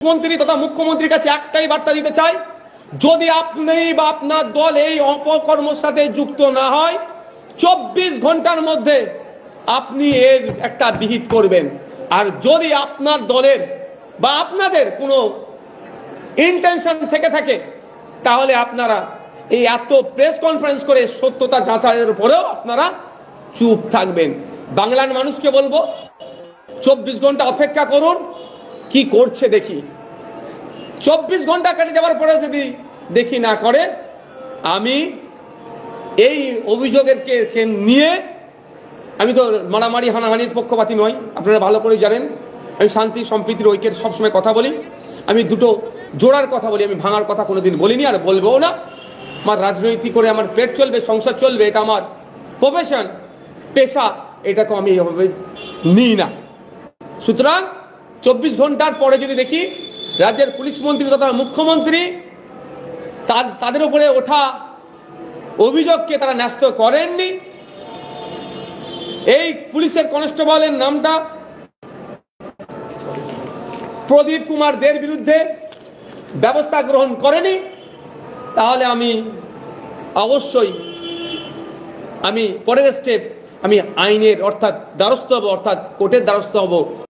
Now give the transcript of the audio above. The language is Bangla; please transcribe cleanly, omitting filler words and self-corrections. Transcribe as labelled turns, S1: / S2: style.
S1: মন্ত্রী তথা মুখ্যমন্ত্রীর কাছে একটাই বার্তা দিতে চাই, যদি আপনি বা আপনার দল এই অপকর্মের সাথে যুক্ত না হয় 24 ঘন্টার মধ্যে আপনি এর একটা বিহিত করবেন। আর যদি আপনার দলের বা আপনাদের কোনো ইন্টেনশন থেকে থাকে তাহলে আপনারা এই এত প্রেস কনফারেন্স করে সত্যতা যাচাইয়ের উপরেও আপনারা চুপ থাকবেন। বাংলার মানুষকে বলবো 24 ঘন্টা অপেক্ষা করুন, কি করছে দেখি। 24 ঘন্টা কেটে যাওয়ার পরে যদি দেখি না করে, আমি এই অভিযোগের নিয়ে, আমি তো মারামারি হানাহানির পক্ষপাতী নই, আপনারা ভালো করে জানেন। আমি শান্তি সম্প্রীতির ঐক্যের সবসময় কথা বলি, আমি দুটো জোড়ার কথা বলি, আমি ভাঙার কথা কোনোদিন বলিনি আর বলবো না। আমার রাজনৈতিক করে আমার পেট চলবে, সংসার চলবে, এটা আমার প্রফেশন, পেশা, এটাকে আমি এভাবে নিই না। সুতরাং 24 ঘন্টার পরে যদি দেখি রাজ্যের পুলিশ মন্ত্রী তথা মুখ্যমন্ত্রী তাদের উপরে ওঠা অভিযোগকে তারা ন্যস্ত করেননি, এই পুলিশের কনস্টেবলের নামটা প্রদীপ কুমার দের বিরুদ্ধে ব্যবস্থা গ্রহণ করেনি, তাহলে আমি অবশ্যই পরের স্টেপ আমি আইনের অর্থাৎ দ্বারস্থ হব, অর্থাৎ কোর্টের দ্বারস্থ হব।